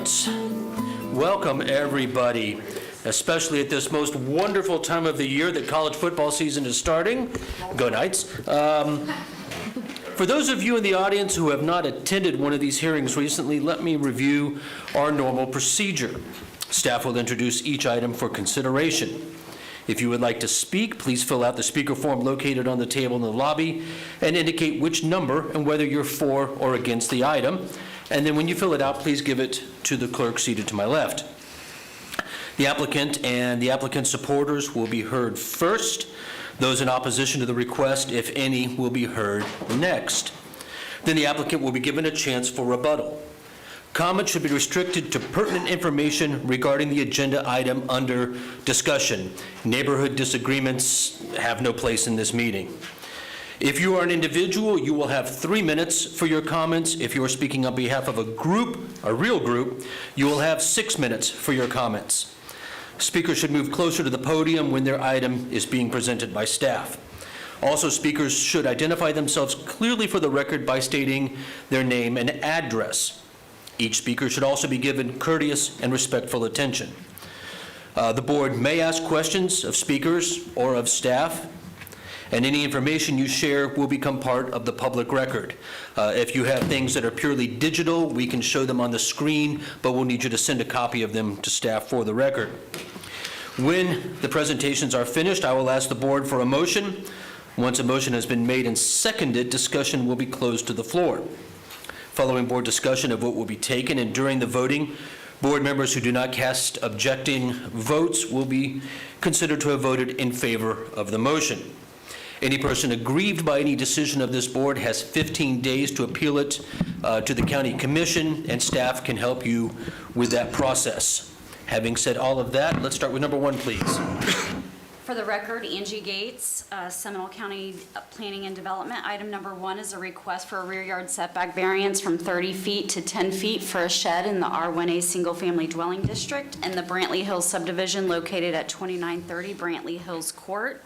right. Welcome, everybody, especially at this most wonderful time of the year that college football season is starting. Go Knights. For those of you in the audience who have not attended one of these hearings recently, let me review our normal procedure. Staff will introduce each item for consideration. If you would like to speak, please fill out the speaker form located on the table in the lobby and indicate which number and whether you're for or against the item. And then when you fill it out, please give it to the clerk seated to my left. The applicant and the applicant's supporters will be heard first. Those in opposition to the request, if any, will be heard next. Then the applicant will be given a chance for rebuttal. Comments should be restricted to pertinent information regarding the agenda item under discussion. Neighborhood disagreements have no place in this meeting. If you are an individual, you will have 3 minutes for your comments. If you are speaking on behalf of a group, a real group, you will have 6 minutes for your comments. Speakers should move closer to the podium when their item is being presented by staff. Also, speakers should identify themselves clearly for the record by stating their name and address. Each speaker should also be given courteous and respectful attention. The board may ask questions of speakers or of staff, and any information you share will become part of the public record. If you have things that are purely digital, we can show them on the screen, but we'll need you to send a copy of them to staff for the record. When the presentations are finished, I will ask the board for a motion. Once a motion has been made and seconded, discussion will be closed to the floor. Following board discussion, a vote will be taken, and during the voting, board members who do not cast objecting votes will be considered to have voted in favor of the motion. Any person aggrieved by any decision of this board has 15 days to appeal it to the county commission, and staff can help you with that process. Having said all of that, let's start with number 1, please. For the record, Angie Gates, Seminole County Planning and Development. Item number 1 is a request for a rear yard setback variance from 30 feet to 10 feet for a shed in the R1A Single Family Dwelling District and the Brantley Hills subdivision located at 2930 Brantley Hills Court.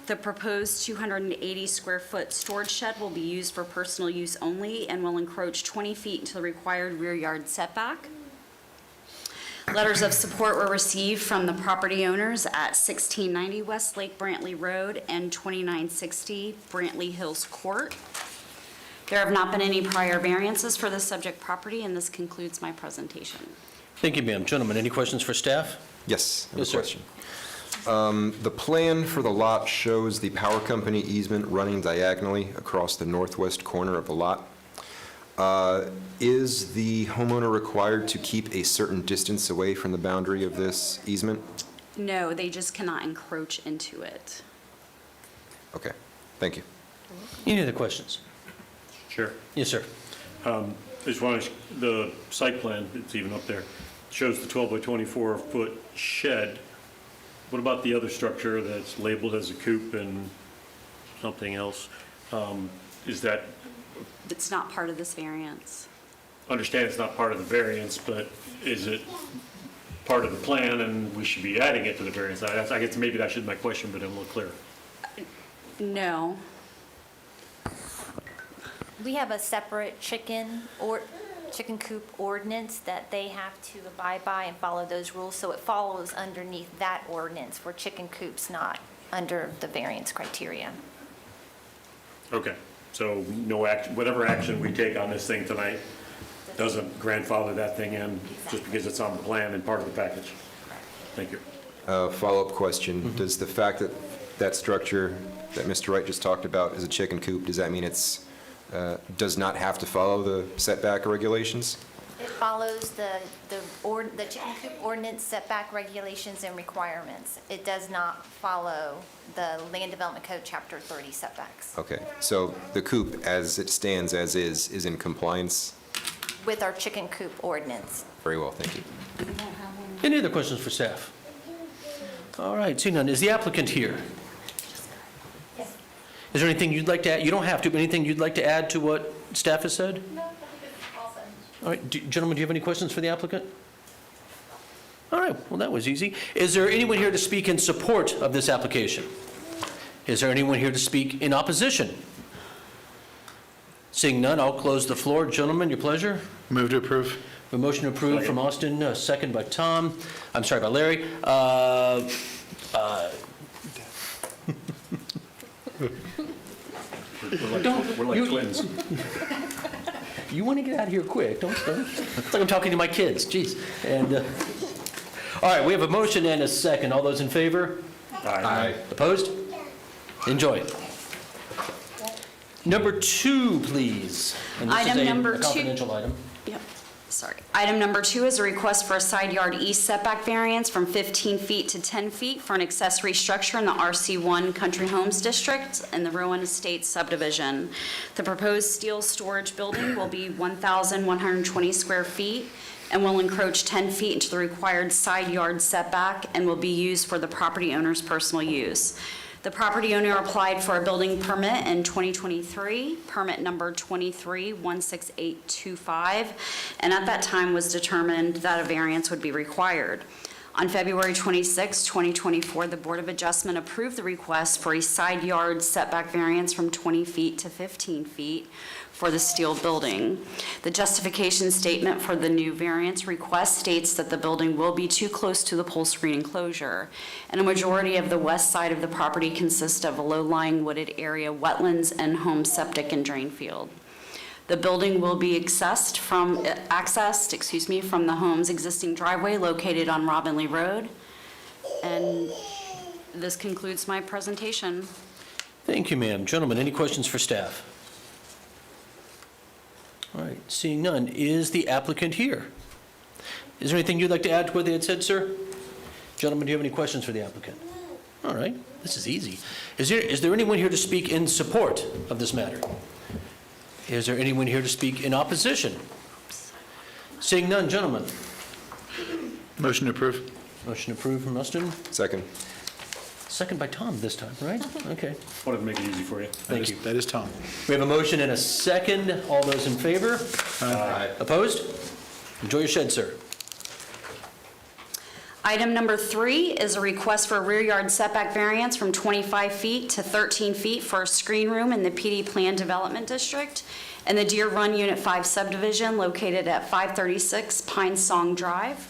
The proposed 280 square foot storage shed will be used for personal use only and will encroach 20 feet into the required rear yard setback. Letters of support were received from the property owners at 1690 West Lake Brantley Road and 2960 Brantley Hills Court. There have not been any prior variances for the subject property, and this concludes my presentation. Thank you, ma'am. Gentlemen, any questions for staff? Yes, I have Yes, a sir. question. The plan for the lot shows the power company easement running diagonally across the northwest corner of the lot. Is the homeowner required to keep a certain distance away from the boundary of this easement? No, they just cannot encroach into it. Okay, thank you. Any other questions? Sure. Yes, sir. I just want to, the site plan, it's even up there, shows the 12 by 24 foot shed. What about the other structure that's labeled as a coop and something else? Is that, It's not part of this variance. understand it's not part of the variance, but is it part of the plan and we should be adding it to the variance? I guess maybe that should be my question, but I'm a little clearer. No. We have a separate chicken coop ordinance that they have to abide by and follow those rules, so it follows underneath that ordinance for chicken coops, not under the variance criteria. Okay, so no action, whatever action we take on this thing tonight doesn't grandfather that thing in just because it's on the plan and part of the package? Thank you. Follow-up question. Does the fact that that structure that Mr. Wright just talked about is a chicken coop, does that mean it's does not have to follow the setback regulations? It follows the chicken coop ordinance setback regulations and requirements. It does not follow the Land Development Code Chapter 30 setbacks. Okay, so the coop as it stands as is in compliance? With our chicken coop ordinance. Very well, thank you. Any other questions for staff? All right, seeing none. Is the applicant here? Yes. Is there anything you'd like to add? You don't have to, but anything you'd like to add to what staff has said? No, I think it's all set. All right, gentlemen, do you have any questions for the applicant? All right, well, that was easy. Is there anyone here to speak in support of this application? Is there anyone here to speak in opposition? Seeing none, I'll close the floor. Gentlemen, your pleasure. Move to approve. A motion approved from Austin, a second by Tom, I'm sorry, by Larry. We're like twins. You want to get out of here quick, don't. It's like I'm talking to my kids, jeez. And, all right, we have a motion and a second. All those in favor? Aye. Opposed? Enjoy. Number 2, please. And this is Item number a 2. confidential item. Yep, sorry. Item number 2 is a request for a side yard east setback variance from 15 feet to 10 feet for an accessory structure in the RC1 Country Homes District in the Rowan Estates subdivision. The proposed steel storage building will be 1,120 square feet and will encroach 10 feet into the required side yard setback and will be used for the property owner's personal use. The property owner applied for a building permit in 2023, permit number 23-16825, and at that time was determined that a variance would be required. On February 26, 2024, the Board of Adjustment approved the request for a side yard setback variance from 20 feet to 15 feet for the steel building. The justification statement for the new variance request states that the building will be too close to the pole screen enclosure, and a majority of the west side of the property consists of a low-lying wooded area, wetlands, and home septic and drain field. The building will be accessed from the home's existing driveway located on Robin Lee Road. And this concludes my presentation. Thank you, ma'am. Gentlemen, any questions for staff? All right, seeing none, is the applicant here? Is there anything you'd like to add to what they had said, sir? Gentlemen, do you have any questions for the applicant? All right, this is easy. Is there anyone here to speak in support of this matter? Is there anyone here to speak in opposition? Seeing none, gentlemen. Motion approved. Motion approved from Austin. Second. Second by Tom this time, right? Okay, Wanted to make it easy for you. thank you. That is Tom. We have a motion and a second. All those in favor? Aye. Opposed? Enjoy your shed, sir. Item number 3 is a request for a rear yard setback variance from 25 feet to 13 feet for a screen room in the PD Plan Development District and the Deer Run Unit 5 subdivision located at 536 Pine Song Drive.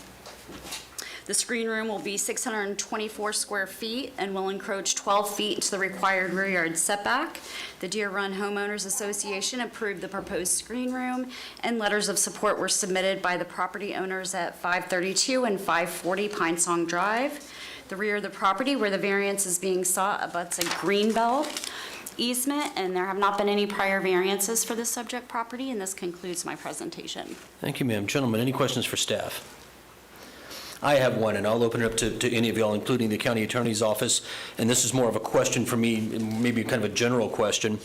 The screen room will be 624 square feet and will encroach 12 feet into the required rear yard setback. The Deer Run Homeowners Association approved the proposed screen room, and letters of support were submitted by the property owners at 532 and 540 Pine Song Drive. The rear of the property where the variance is being sought abuts a green belt easement, and there have not been any prior variances for this subject property, and this concludes my presentation. Thank you, ma'am. Gentlemen, any questions for staff? I have one, and I'll open it up to any of y'all, including the county attorney's office. And this is more of a question for me, maybe kind of a general question.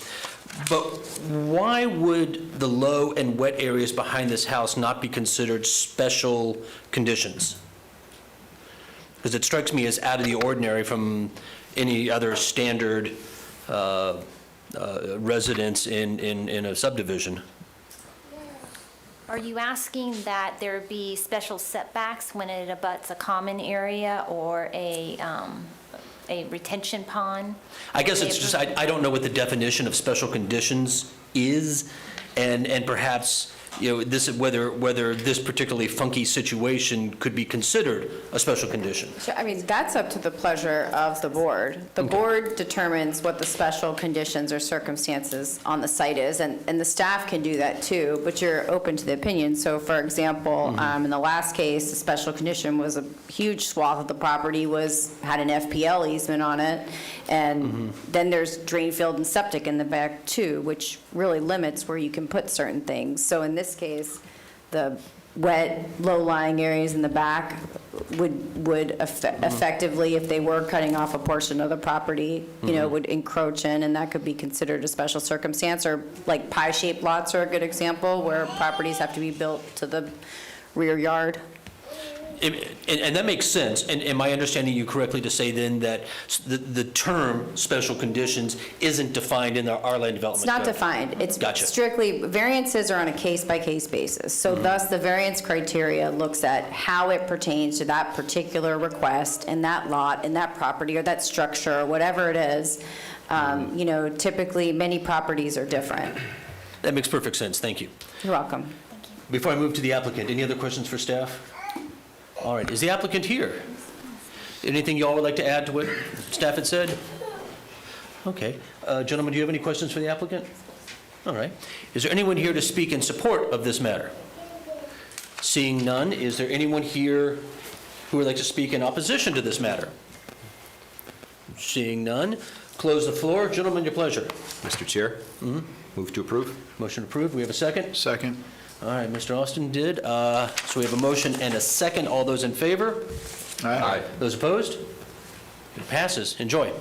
But why would the low and wet areas behind this house not be considered special conditions? Because it strikes me as out of the ordinary from any other standard residence in a subdivision. Are you asking that there be special setbacks when it abuts a common area or a retention pond? I guess it's just, I don't know what the definition of special conditions is, and perhaps, you know, whether this particularly funky situation could be considered a special condition. Sure, I mean, that's up to the pleasure of the board. The board determines what the special conditions or circumstances on the site is, and the staff can do that too, but you're open to the opinion. So for example, in the last case, the special condition was a huge swath of the property had an FPL easement on it, and then there's drain field and septic in the back too, which really limits where you can put certain things. So in this case, the wet, low-lying areas in the back would effectively, if they were cutting off a portion of the property, you know, would encroach in, and that could be considered a special circumstance. Or like pie-shaped lots are a good example, where properties have to be built to the rear yard. And that makes sense. And am I understanding you correctly to say then that the term special conditions isn't defined in our land development It's not code? defined. It's Gotcha. strictly, variances are on a case-by-case basis. So thus, the variance criteria looks at how it pertains to that particular request and that lot and that property or that structure, or whatever it is. You know, typically, many properties are different. That makes perfect sense. Thank you. You're welcome. Before I move to the applicant, any other questions for staff? All right, is the applicant here? Anything y'all would like to add to what staff had said? Okay. Gentlemen, do you have any questions for the applicant? All right. Is there anyone here to speak in support of this matter? Seeing none, is there anyone here who would like to speak in opposition to this matter? Seeing none, close the floor. Gentlemen, your pleasure. Mr. Chair? Move to approve? Motion approved. We have a second? Second. All right, Mr. Austin did. So we have a motion and a second. All those in favor? Aye. Those opposed? It passes. Enjoy.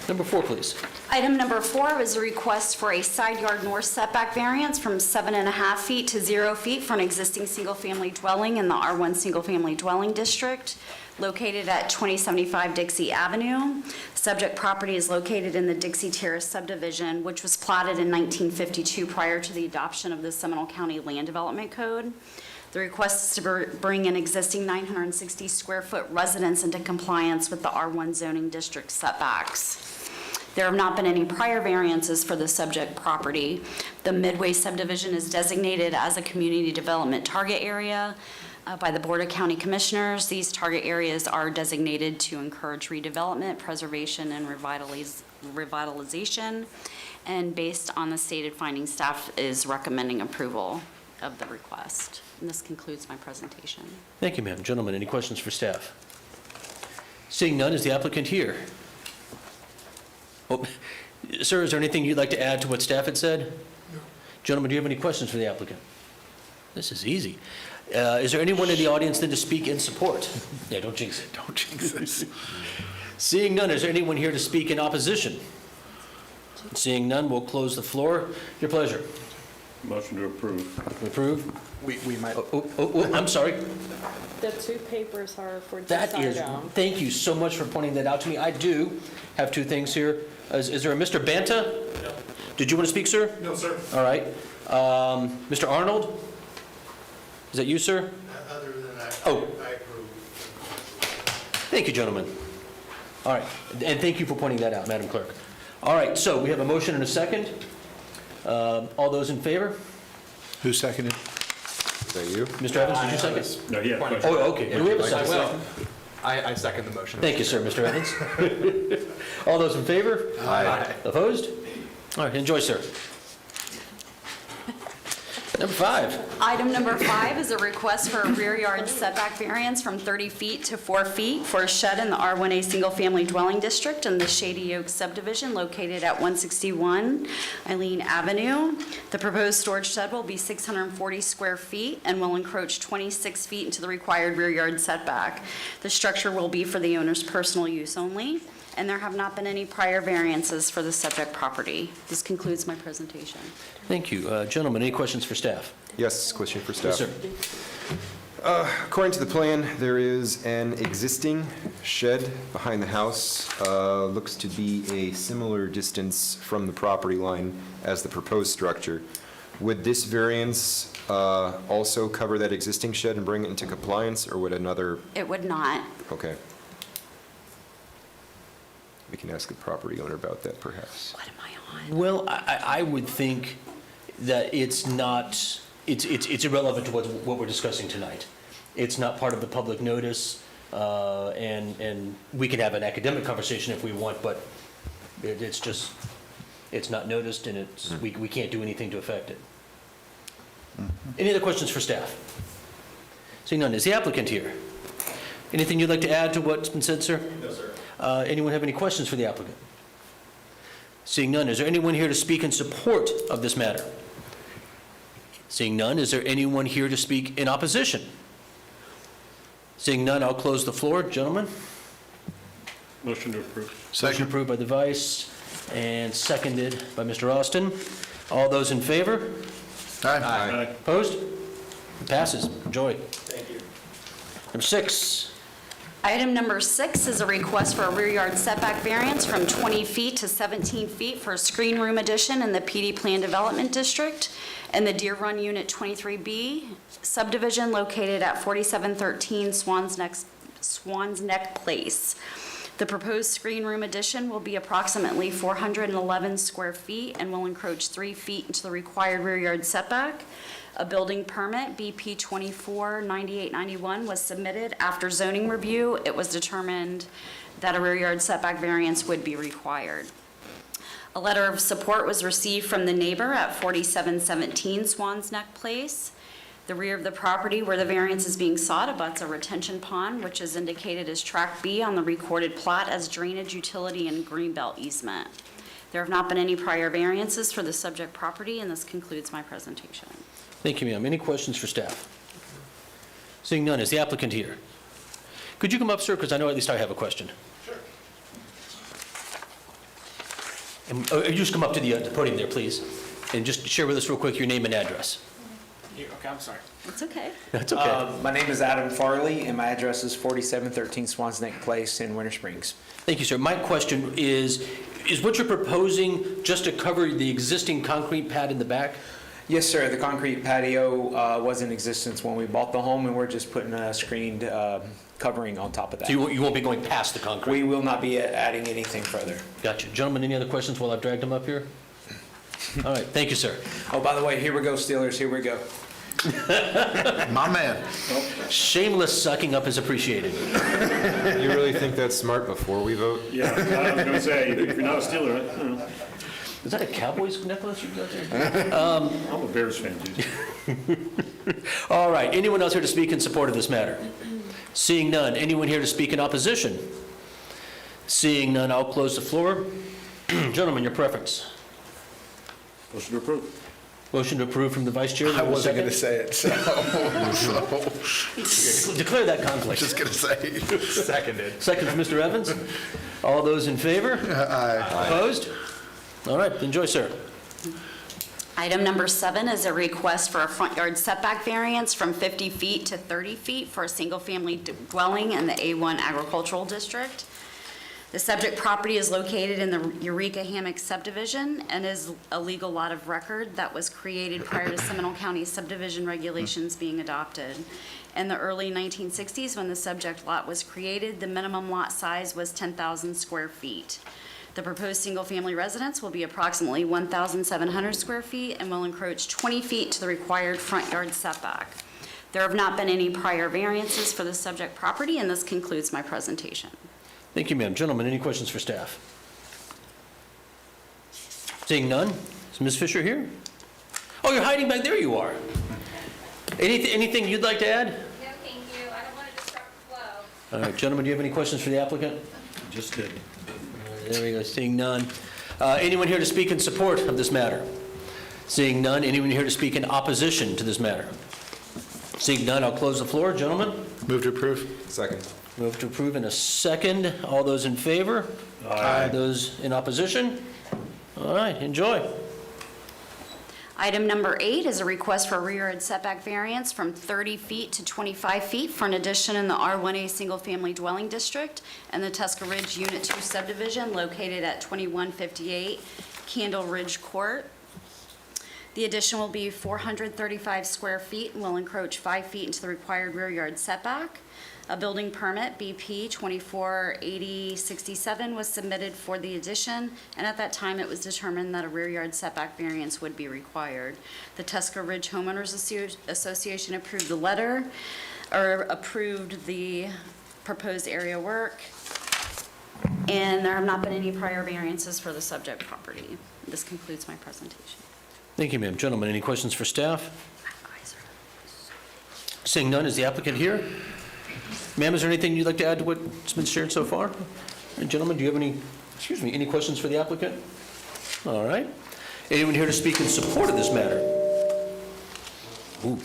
Number 4, please. Item number 4 is a request for a side yard north setback variance from 7.5 feet to 0 feet for an existing single-family dwelling in the R1 Single Family Dwelling District located at 2075 Dixie Avenue. Subject property is located in the Dixie Terrace subdivision, which was platted in 1952 prior to the adoption of the Seminole County Land Development Code. The request is to bring an existing 960 square foot residence into compliance with the R1 zoning district setbacks. There have not been any prior variances for the subject property. The Midway subdivision is designated as a community development target area by the Board of County Commissioners. These target areas are designated to encourage redevelopment, preservation, and revitalization. And based on the stated findings, staff is recommending approval of the request. And this concludes my presentation. Thank you, ma'am. Gentlemen, any questions for staff? Seeing none, is the applicant here? Oh, sir, is there anything you'd like to add to what staff had said? No. Gentlemen, do you have any questions for the applicant? This is easy. Is there anyone in the audience then to speak in support? Yeah, don't jinx it. Don't jinx this. Seeing none, is there anyone here to speak in opposition? Seeing none, we'll close the floor. Your pleasure. Motion to approve. Approve? We might. I'm sorry. The 2 papers are for That is, Desardo. thank you so much for pointing that out to me. I do have 2 things here. Is there a Mr. Banta? No. Did you want to speak, sir? No, sir. All right. Mr. Arnold? Is that you, sir? Other than that, Oh. I approve. Thank you, gentlemen. All right, and thank you for pointing that out, Madam Clerk. All right, so we have a motion and a second. All those in favor? Who seconded? Is that you? Mr. Evans, did you second? No, yeah, question. Oh, okay. Do we have a second? I second the motion. Thank you, sir, Mr. Evans. All those in favor? Aye. Opposed? All right, enjoy, sir. Number 5. Item number 5 is a request for a rear yard setback variance from 30 feet to 4 feet for a shed in the R1A Single Family Dwelling District in the Shady Oak subdivision located at 161 Eileen Avenue. The proposed storage shed will be 640 square feet and will encroach 26 feet into the required rear yard setback. The structure will be for the owner's personal use only, and there have not been any prior variances for the subject property. This concludes my presentation. Thank you. Gentlemen, any questions for staff? Yes, question for staff. Yes, sir. According to the plan, there is an existing shed behind the house. Looks to be a similar distance from the property line as the proposed structure. Would this variance also cover that existing shed and bring it into compliance, or would another? It would not. Okay. We can ask the property owner about that, perhaps. What am I on? Well, I would think that it's not, it's irrelevant to what we're discussing tonight. It's not part of the public notice, and we can have an academic conversation if we want, but it's just, it's not noticed, and it's, we can't do anything to affect it. Any other questions for staff? Seeing none, is the applicant here? Anything you'd like to add to what's been said, sir? No, sir. Anyone have any questions for the applicant? Seeing none, is there anyone here to speak in support of this matter? Seeing none, is there anyone here to speak in opposition? Seeing none, I'll close the floor. Gentlemen? Motion to approve. Motion Second. approved by the vice and seconded by Mr. Austin. All those in favor? Aye. Aye. Opposed? It passes. Enjoy. Thank you. Number 6. Item number 6 is a request for a rear yard setback variance from 20 feet to 17 feet for a screen room addition in the PD Plan Development District and the Deer Run Unit 23B subdivision located at 4713 Swans Neck Place. The proposed screen room addition will be approximately 411 square feet and will encroach 3 feet into the required rear yard setback. A building permit, BP 249891, was submitted. After zoning review, it was determined that a rear yard setback variance would be required. A letter of support was received from the neighbor at 4717 Swans Neck Place. The rear of the property where the variance is being sought abuts a retention pond, which is indicated as Track B on the recorded plat as drainage, utility, and greenbelt easement. There have not been any prior variances for the subject property, and this concludes my presentation. Thank you, ma'am. Any questions for staff? Seeing none, is the applicant here? Could you come up, sir, because I know at least I have a question. Sure. You just come up to the podium there, please, and just share with us real quick your name and address. Okay, I'm sorry. It's okay. That's okay. My name is Adam Farley, and my address is 4713 Swans Neck Place in Winter Springs. Thank you, sir. My question is what you're proposing just to cover the existing concrete pad in the back? Yes, sir. The concrete patio was in existence when we bought the home, and we're just putting a screened covering on top of that. So you won't be going past the concrete? We will not be adding anything further. Gotcha. Gentlemen, any other questions while I've dragged them up here? All right, thank you, sir. Oh, by the way, here we go, Steelers. Here we go. My man. Shameless sucking up is appreciated. You really think that's smart before we vote? Yeah, I was gonna say, if you're not a Steeler, I don't know. Is that a Cowboys necklace you got there? I'm a Bears fan, too. All right, anyone else here to speak in support of this matter? Seeing none, anyone here to speak in opposition? Seeing none, I'll close the floor. Gentlemen, your preference. Motion to approve. Motion to approve from the vice chair. I wasn't going to Second? say it, so. Declare that conflict. Just going to say. Seconded. Second from Mr. Evans. All those in favor? Aye. Opposed? All right, enjoy, sir. Item number 7 is a request for a front yard setback variance from 50 feet to 30 feet for a single-family dwelling in the A1 Agricultural District. The subject property is located in the Eureka Hammock subdivision and is a legal lot of record that was created prior to Seminole County subdivision regulations being adopted. In the early 1960s, when the subject lot was created, the minimum lot size was 10,000 square feet. The proposed single-family residence will be approximately 1,700 square feet and will encroach 20 feet to the required front yard setback. There have not been any prior variances for the subject property, and this concludes my presentation. Thank you, ma'am. Gentlemen, any questions for staff? Seeing none, is Ms. Fisher here? Oh, you're hiding back there, you are. Anything you'd like to add? No, thank you. I don't want to disrupt the flow. All right, gentlemen, do you have any questions for the applicant? Just did. There we go, seeing none. Anyone here to speak in support of this matter? Seeing none, anyone here to speak in opposition to this matter? Seeing none, I'll close the floor. Gentlemen, Move to approve. Second. move to approve in a second. All those in favor? Aye. Those in opposition? All right, enjoy. Item number 8 is a request for a rear yard setback variance from 30 feet to 25 feet for an addition in the R1A Single Family Dwelling District and the Tuska Ridge Unit 2 subdivision located at 2158 Candle Ridge Court. The addition will be 435 square feet and will encroach 5 feet into the required rear yard setback. A building permit, BP 248067, was submitted for the addition, and at that time, it was determined that a rear yard setback variance would be required. The Tuska Ridge Homeowners Association approved the letter, or approved the proposed area work, and there have not been any prior variances for the subject property. This concludes my presentation. Thank you, ma'am. Gentlemen, any questions for staff? Seeing none, is the applicant here? Ma'am, is there anything you'd like to add to what's been shared so far? And gentlemen, do you have any questions for the applicant? All right. Anyone here to speak in support of this matter? Ooh.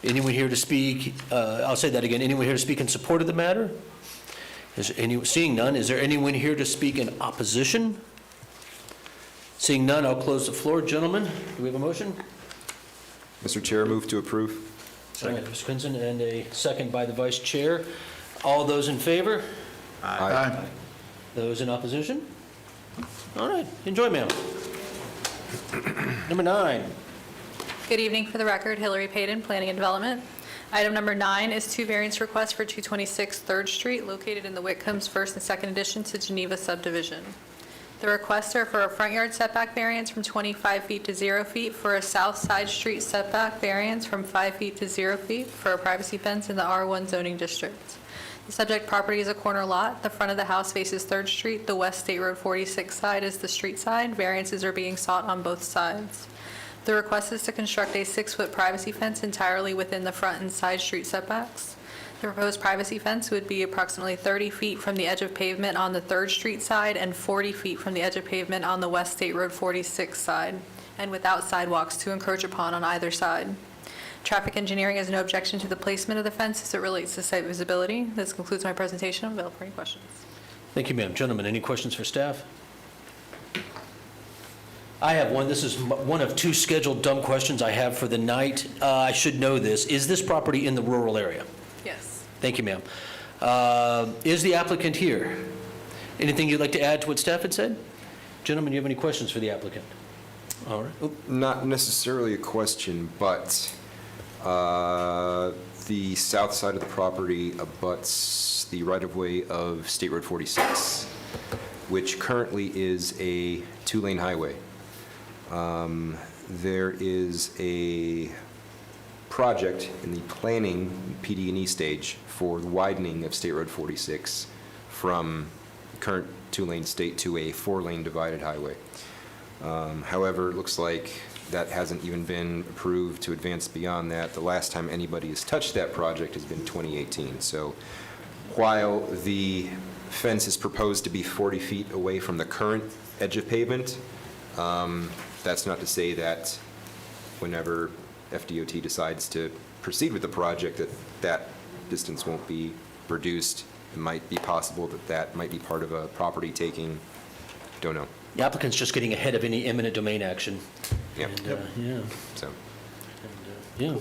Anyone here to speak, I'll say that again, anyone here to speak in support of the matter? Seeing none, is there anyone here to speak in opposition? Seeing none, I'll close the floor. Gentlemen, do we have a motion? Mr. Chair, move to approve. Second, Mr. Quinzen, and a second by the vice chair. All those in favor? Aye. Those in opposition? All right, enjoy, ma'am. Number 9. Good evening. For the record, Hillary Payton, Planning and Development. Item number 9 is 2 variance requests for 226 3rd Street, located in the Whitcomb's first and second addition to Geneva subdivision. The requests are for a front yard setback variance from 25 feet to 0 feet, for a south side street setback variance from 5 feet to 0 feet, for a privacy fence in the R1 zoning district. The subject property is a corner lot. The front of the house faces 3rd Street. The West State Road 46 side is the street side. Variances are being sought on both sides. The request is to construct a 6-foot privacy fence entirely within the front and side street setbacks. The proposed privacy fence would be approximately 30 feet from the edge of pavement on the 3rd Street side and 40 feet from the edge of pavement on the West State Road 46 side, and without sidewalks to encroach upon on either side. Traffic engineering has no objection to the placement of the fence as it relates to site visibility. This concludes my presentation. I'm available for any questions. Thank you, ma'am. Gentlemen, any questions for staff? I have one. This is one of 2 scheduled dumb questions I have for the night. I should know this. Is this property in the rural area? Yes. Thank you, ma'am. Is the applicant here? Anything you'd like to add to what staff had said? Gentlemen, do you have any questions for the applicant? All right. Oop. Not necessarily a question, but the south side of the property abuts the right-of-way of State Road 46, which currently is a 2-lane highway. There is a project in the planning PD&E stage for the widening of State Road 46 from current 2-lane state to a 4-lane divided highway. However, it looks like that hasn't even been approved to advance beyond that. The last time anybody has touched that project has been 2018. So while the fence is proposed to be 40 feet away from the current edge of pavement, that's not to say that whenever FDOT decides to proceed with the project, that distance won't be reduced. It might be possible that might be part of a property taking. Don't know. The applicant's just getting ahead of any eminent domain action. Yep. And, yeah. So. Yeah,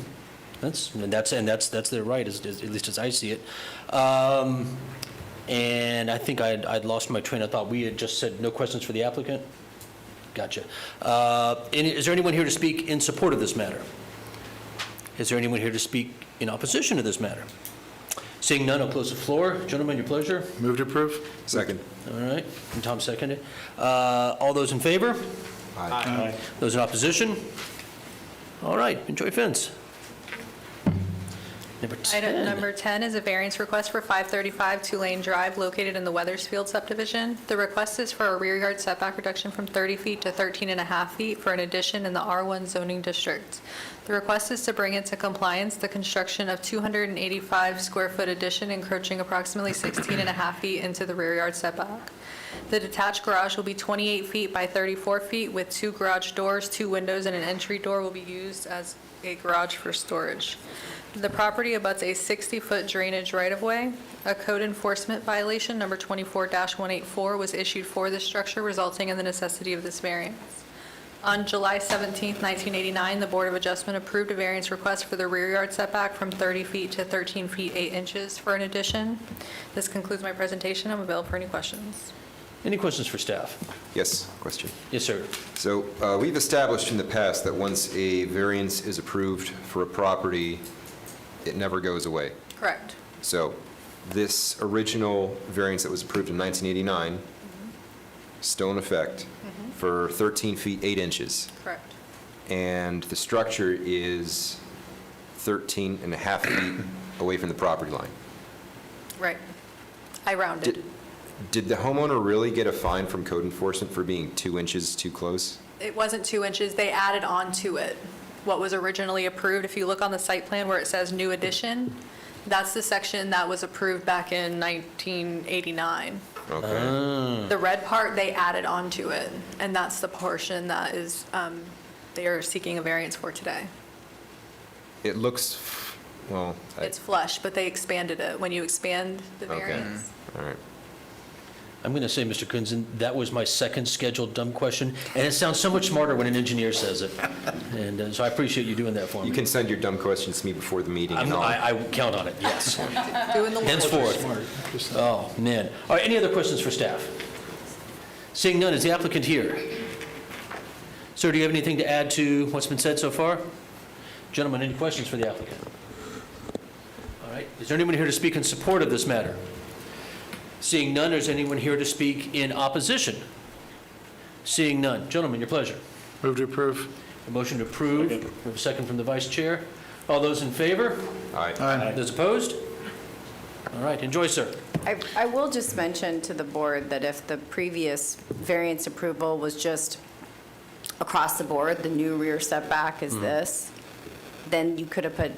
that's their right, at least as I see it. And I think I'd lost my train of thought. We had just said no questions for the applicant? Gotcha. Is there anyone here to speak in support of this matter? Is there anyone here to speak in opposition to this matter? Seeing none, I'll close the floor. Gentlemen, your pleasure. Move to approve? Second. All right, and Tom seconded. All those in favor? Aye. Those in opposition? All right, enjoy fence. Number 10. Item number 10 is a variance request for 535 Tulane Drive, located in the Weathersfield subdivision. The request is for a rear yard setback reduction from 30 feet to 13.5 feet for an addition in the R1 zoning district. The request is to bring into compliance the construction of 285 square foot addition encroaching approximately 16.5 feet into the rear yard setback. The detached garage will be 28 feet by 34 feet with 2 garage doors, 2 windows, and an entry door will be used as a garage for storage. The property abuts a 60-foot drainage right-of-way. A code enforcement violation, number 24-184, was issued for this structure, resulting in the necessity of this variance. On July 17, 1989, the Board of Adjustment approved a variance request for the rear yard setback from 30 feet to 13 feet 8 inches for an addition. This concludes my presentation. I'm available for any questions. Any questions for staff? Yes, question. Yes, sir. So we've established in the past that once a variance is approved for a property, it never goes away. Correct. So this original variance that was approved in 1989, still in effect, for 13 feet 8 inches. Correct. And the structure is 13.5 feet away from the property line. Right. I rounded. Did the homeowner really get a fine from code enforcement for being 2 inches too close? It wasn't 2 inches. They added on to it what was originally approved. If you look on the site plan where it says new addition, that's the section that was approved back in 1989. Okay. The red part, they added on to it, and that's the portion that is, they are seeking a variance for today. It looks, well, It's flush, but they expanded it. When you expand the okay. variance. All right. I'm going to say, Mr. Kunzen, that was my second scheduled dumb question, and it sounds so much smarter when an engineer says it. And so I appreciate you doing that for me. You can send your dumb questions to me before the meeting. and I count on it, yes. Doing the work. Henceforth. Oh, man. All right, any other questions for staff? Seeing none, is the applicant here? Sir, do you have anything to add to what's been said so far? Gentlemen, any questions for the applicant? Is there anyone here to speak in support of this matter? Seeing none, is anyone here to speak in opposition? Seeing none. Gentlemen, your pleasure. Move to approve. A motion to approve. Second. We have a second from the vice chair. All those in favor? Aye. Those opposed? All right, enjoy, sir. I will just mention to the board that if the previous variance approval was just across the board, the new rear setback is this, then you could have put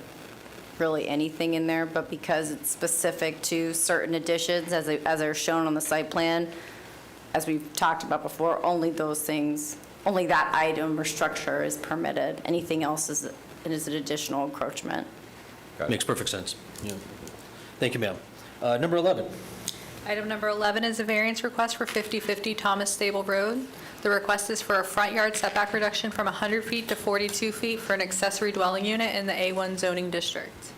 really anything in there, but because it's specific to certain additions as are shown on the site plan, as we've talked about before, only those things, only that item or structure is permitted. Anything else is an additional encroachment. Makes perfect sense. Yeah. Thank you, ma'am. Number 11. Item number 11 is a variance request for 5050 Thomas Stable Road. The request is for a front yard setback reduction from 100 feet to 42 feet for an accessory dwelling unit in the A1 zoning district.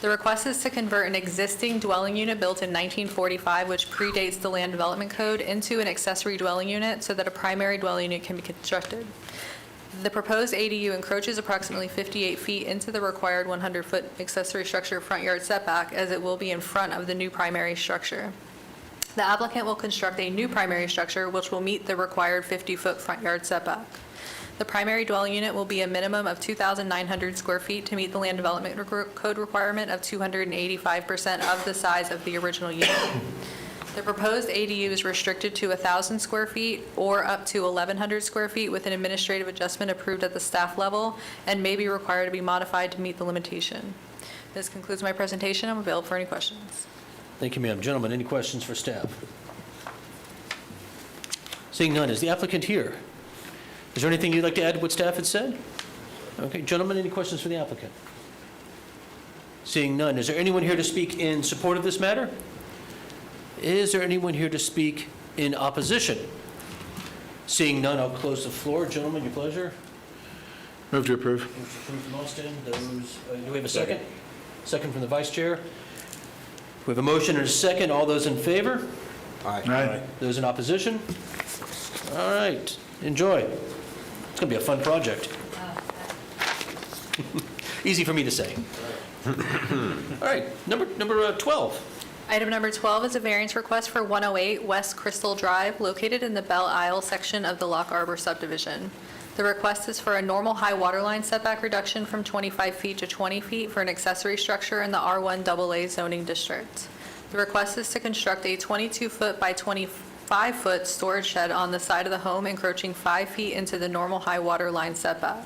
The request is to convert an existing dwelling unit built in 1945, which predates the Land Development Code, into an accessory dwelling unit so that a primary dwelling unit can be constructed. The proposed ADU encroaches approximately 58 feet into the required 100-foot accessory structure front yard setback, as it will be in front of the new primary structure. The applicant will construct a new primary structure which will meet the required 50-foot front yard setback. The primary dwelling unit will be a minimum of 2,900 square feet to meet the Land Development Code requirement of 285% of the size of the original unit. The proposed ADU is restricted to 1,000 square feet or up to 1,100 square feet with an administrative adjustment approved at the staff level and may be required to be modified to meet the limitation. This concludes my presentation. I'm available for any questions. Thank you, ma'am. Gentlemen, any questions for staff? Seeing none, is the applicant here? Is there anything you'd like to add to what staff had said? Okay, gentlemen, any questions for the applicant? Seeing none, is there anyone here to speak in support of this matter? Is there anyone here to speak in opposition? Seeing none, I'll close the floor. Gentlemen, your pleasure. Move to approve. Motion approved from Austin. Do we have a second? Second from the vice chair. We have a motion and a second. All those in favor? Aye. Those in opposition? All right, enjoy. It's going to be a fun project. Easy for me to say. All right, number 12. Item number 12 is a variance request for 108 West Crystal Drive, located in the Belle Isle section of the Lock Arbor subdivision. The request is for a normal high water line setback reduction from 25 feet to 20 feet for an accessory structure in the R1 AA zoning district. The request is to construct a 22-foot by 25-foot storage shed on the side of the home, encroaching 5 feet into the normal high water line setback.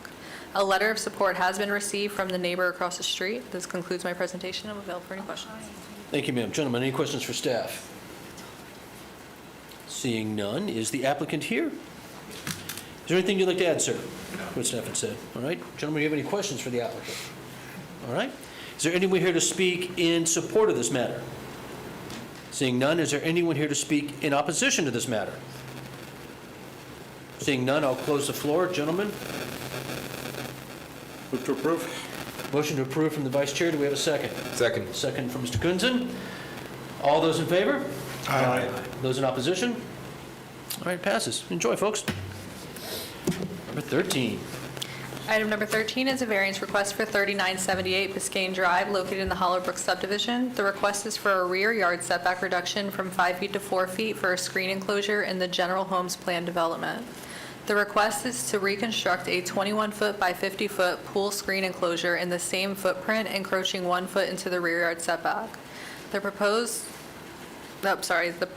A letter of support has been received from the neighbor across the street. This concludes my presentation. I'm available for any questions. Thank you, ma'am. Gentlemen, any questions for staff? Seeing none, is the applicant here? Is there anything you'd like to add, sir? What staff had said. All right. Gentlemen, do you have any questions for the applicant? All right. Is there anyone here to speak in support of this matter? Seeing none, is there anyone here to speak in opposition to this matter? Seeing none, I'll close the floor. Gentlemen, Move to approve. motion to approve from the vice chair. Do we have a second? Second. Second from Mr. Kunzen. All those in favor? Aye. Those in opposition? All right, passes. Enjoy, folks. Number 13. Item number 13 is a variance request for 3978 Biscayne Drive, located in the Hollowbrook subdivision. The request is for a rear yard setback reduction from 5 feet to 4 feet for a screen enclosure in the general homes plan development. The request is to reconstruct a 21-foot by 50-foot pool screen enclosure in the same footprint, encroaching 1 foot into the rear yard setback. The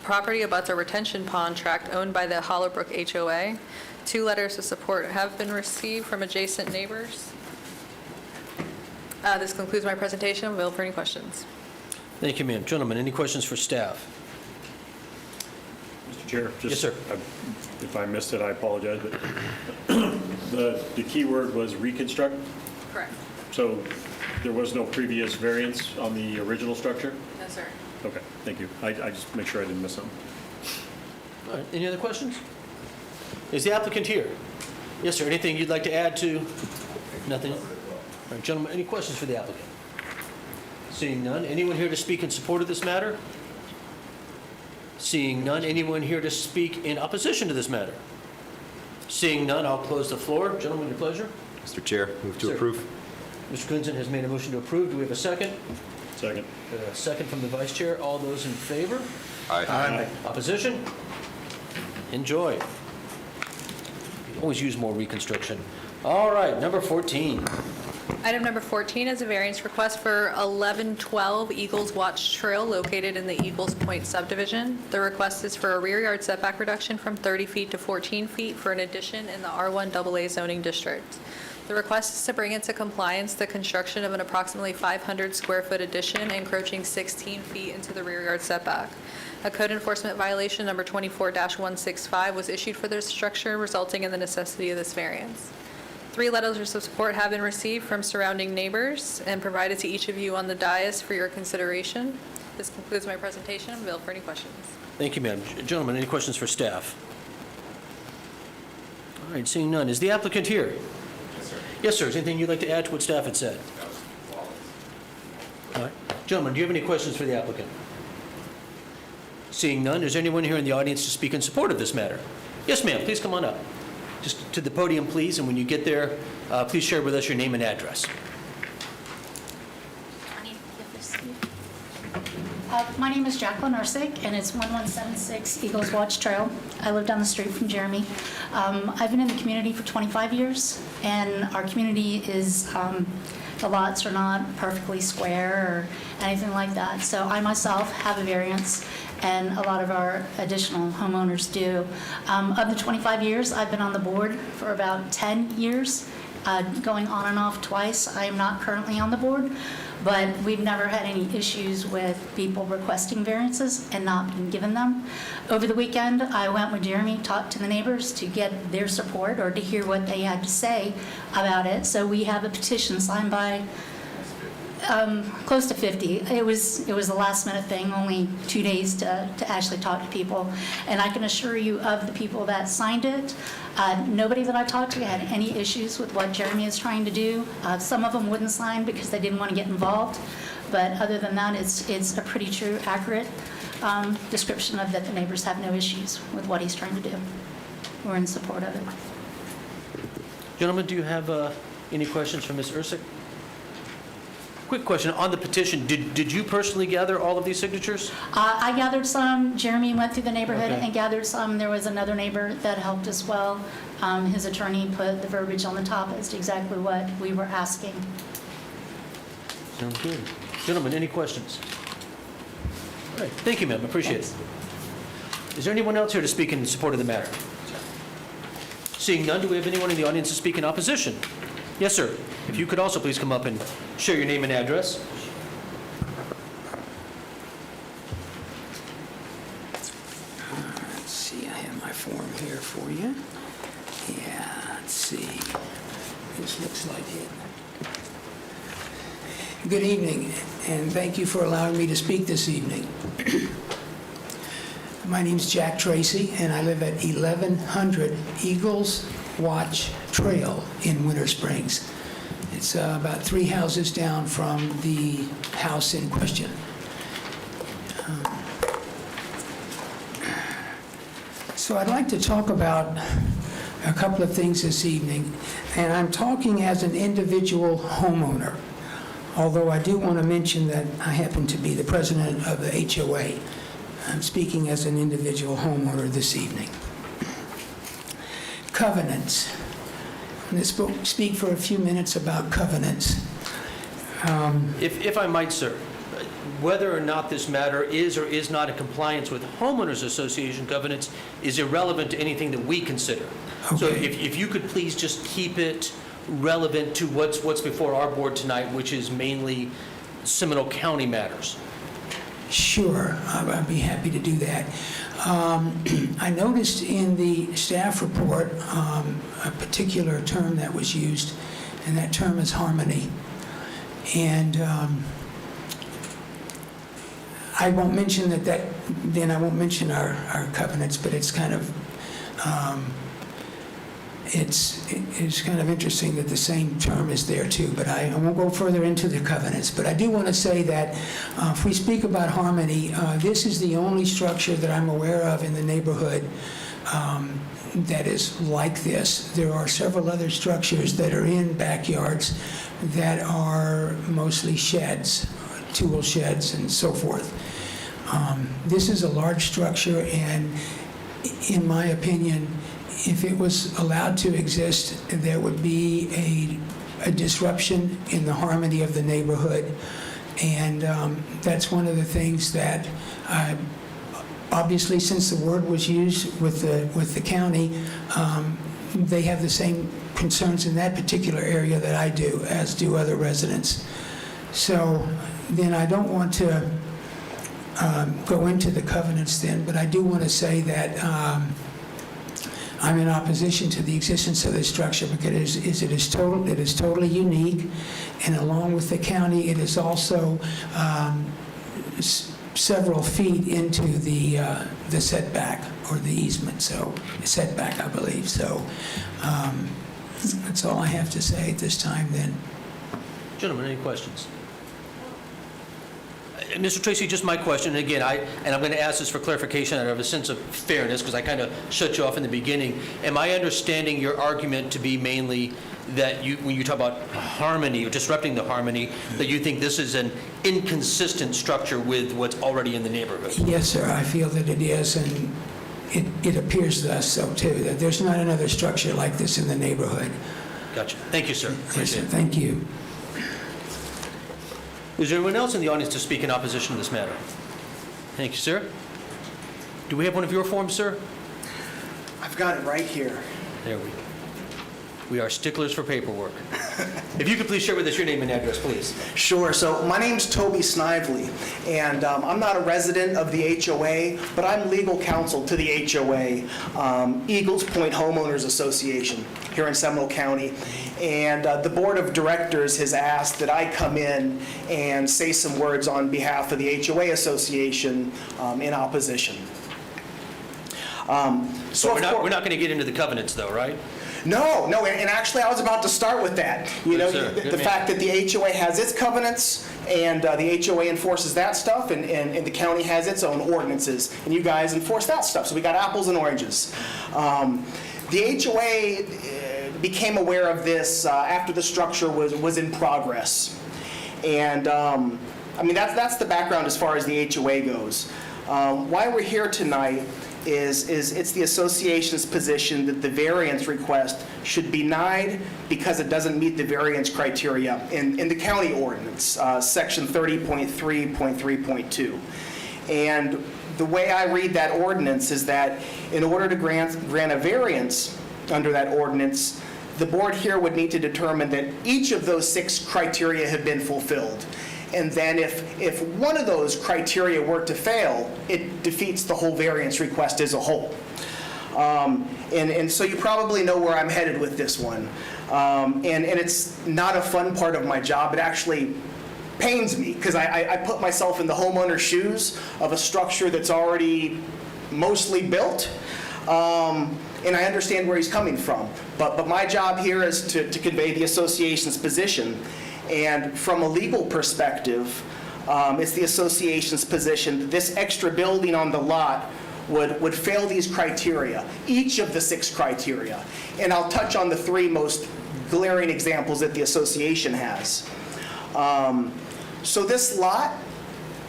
property abuts a retention pond tract owned by the Hollowbrook HOA. 2 letters of support have been received from adjacent neighbors. This concludes my presentation. I'm available for any questions. Thank you, ma'am. Gentlemen, any questions for staff? Mr. Chair? Yes, sir. If I missed it, I apologize, but the key word was reconstruct, Correct. so there was no previous variance on the original structure? No, sir. Okay, thank you. I just make sure I didn't miss something. All right, any other questions? Is the applicant here? Yes, sir. Anything you'd like to add to? Nothing? All right, gentlemen, any questions for the applicant? Seeing none, anyone here to speak in support of this matter? Seeing none, anyone here to speak in opposition to this matter? Seeing none, I'll close the floor. Gentlemen, your pleasure. Mr. Chair, move to Sir. approve. Mr. Kunzen has made a motion to approve. Do we have a second? Second. Second from the vice chair. All those in favor? Aye. Opposition? Enjoy. Always use more reconstruction. All right, number 14. Item number 14 is a variance request for 1112 Eagles Watch Trail located in the Eagles Point subdivision. The request is for a rear yard setback reduction from 30 feet to 14 feet for an addition in the R1 AA zoning district. The request is to bring into compliance the construction of an approximately 500 square foot addition encroaching 16 feet into the rear yard setback. A code enforcement violation number 24-165 was issued for this structure, resulting in the necessity of this variance. 3 letters of support have been received from surrounding neighbors and provided to each of you on the dais for your consideration. This concludes my presentation. I'm available for any questions. Thank you, ma'am. Gentlemen, any questions for staff? All right, seeing none. Is the applicant here? Yes, sir. Is anything you'd like to add to what staff had said? All right. Gentlemen, do you have any questions for the applicant? Seeing none, is there anyone here in the audience to speak in support of this matter? Yes, ma'am. Please come on up. Just to the podium, please, and when you get there, please share with us your name and address. My name is Jacqueline Ersick, and it's 1176 Eagles Watch Trail. I live down the street from Jeremy. I've been in the community for 25 years, and our community is, the lots are not perfectly square or anything like that. So I myself have a variance, and a lot of our additional homeowners do. Of the 25 years, I've been on the board for about 10 years, going on and off twice. I am not currently on the board, but we've never had any issues with people requesting variances and not being given them. Over the weekend, I went with Jeremy, talked to the neighbors to get their support or to hear what they had to say about it. So we have a petition signed by close to 50. It was a last minute thing, only 2 days to actually talk to people. And I can assure you of the people that signed it, nobody that I talked to had any issues with what Jeremy is trying to do. Some of them wouldn't sign because they didn't want to get involved. But other than that, it's a pretty true, accurate description of that the neighbors have no issues with what he's trying to do. We're in support of it. Gentlemen, do you have any questions for Ms. Ersick? Quick question. On the petition, did you personally gather all of these signatures? I gathered some. Jeremy went through the neighborhood Okay. and gathered some. There was another neighbor that helped as well. His attorney put the verbiage on the top as to exactly what we were asking. Sounds good. Gentlemen, any questions? All right. Thank you, ma'am. Appreciate it. Is there anyone else here to speak in support of the matter? Seeing none, do we have anyone in the audience to speak in opposition? Yes, sir. If you could also please come up and share your name and address. Let's see, I have my form here for you. Yeah, let's see. This looks like it. Good evening, and thank you for allowing me to speak this evening. My name's Jack Tracy, and I live at 1100 Eagles Watch Trail in Winter Springs. It's about 3 houses down from the house in question. So I'd like to talk about a couple of things this evening, and I'm talking as an individual homeowner, although I do want to mention that I happen to be the president of the HOA. I'm speaking as an individual homeowner this evening. Covenants. I'm going to speak for a few minutes about covenants. If I might, sir, whether or not this matter is or is not in compliance with homeowners association covenants is irrelevant to anything that we consider. So Okay. if you could please just keep it relevant to what's before our board tonight, which is mainly Seminole County matters. Sure, I'd be happy to do that. I noticed in the staff report a particular term that was used, and that term is harmony. And I won't mention then I won't mention our covenants, but it's kind of, it's kind of interesting that the same term is there too, but I won't go further into the covenants. But I do want to say that if we speak about harmony, this is the only structure that I'm aware of in the neighborhood that is like this. There are several other structures that are in backyards that are mostly sheds, tool sheds and so forth. This is a large structure, and in my opinion, if it was allowed to exist, there would be a disruption in the harmony of the neighborhood. And that's one of the things that, obviously, since the word was used with the county, they have the same concerns in that particular area that I do, as do other residents. So then I don't want to go into the covenants then, but I do want to say that I'm in opposition to the existence of this structure because it is totally unique, and along with the county, it is also several feet into the setback or the easement, so setback, I believe. So that's all I have to say at this time then. Gentlemen, any questions? Mr. Tracy, just my question, and again, I'm going to ask this for clarification out of a sense of fairness, because I kind of shut you off in the beginning. Am I understanding your argument to be mainly that when you talk about harmony, or disrupting the harmony, that you think this is an inconsistent structure with what's already in the neighborhood? Yes, sir, I feel that it is, and it appears thus so too, that there's not another structure like this in the neighborhood. Gotcha. Thank you, sir. Yes, sir, Appreciate it. thank you. Is there anyone else in the audience to speak in opposition to this matter? Thank you, sir. Do we have one of your forms, sir? I've got it right here. There we go. We are sticklers for paperwork. If you could please share with us your name and address, please. Sure. So my name's Toby Snively, and I'm not a resident of the HOA, but I'm legal counsel to the HOA, Eagles Point Homeowners Association here in Seminole County. And the board of directors has asked that I come in and say some words on behalf of the HOA Association in opposition. So we're not going to get into the covenants, though, right? No, and actually I was about to start with that. You know, Good, sir. the Good fact that the HOA has its covenants, and the HOA enforces that stuff, and the county has its own ordinances, and you guys enforce that stuff. So we got apples and oranges. The HOA became aware of this after the structure was in progress. And I mean, that's the background as far as the HOA goes. Why we're here tonight is it's the association's position that the variance request should be denied because it doesn't meet the variance criteria in the county ordinance, section 30.3.3.2. And the way I read that ordinance is that in order to grant a variance under that ordinance, the board here would need to determine that each of those 6 criteria have been fulfilled. And then if one of those criteria were to fail, it defeats the whole variance request as a whole. And so you probably know where I'm headed with this one. And it's not a fun part of my job. It actually pains me because I put myself in the homeowner's shoes of a structure that's already mostly built. And I understand where he's coming from. But my job here is to convey the association's position. And from a legal perspective, it's the association's position that this extra building on the lot would fail these criteria, each of the 6 criteria. And I'll touch on the 3 most glaring examples that the association has. So this lot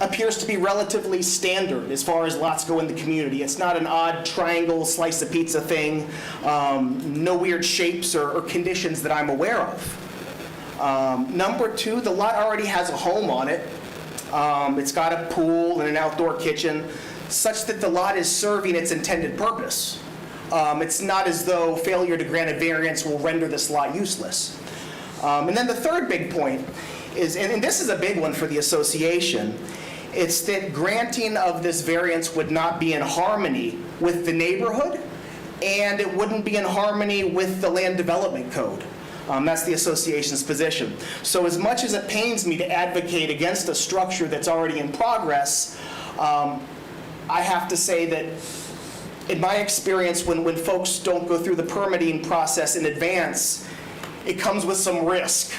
appears to be relatively standard as far as lots go in the community. It's not an odd triangle slice of pizza thing, no weird shapes or conditions that I'm aware of. Number 2, the lot already has a home on it. It's got a pool and an outdoor kitchen, such that the lot is serving its intended purpose. It's not as though failure to grant a variance will render this lot useless. And then the third big point is, and this is a big one for the association, it's that granting of this variance would not be in harmony with the neighborhood, and it wouldn't be in harmony with the land development code. That's the association's position. So as much as it pains me to advocate against a structure that's already in progress, I have to say that in my experience, when folks don't go through the permitting process in advance, it comes with some risk,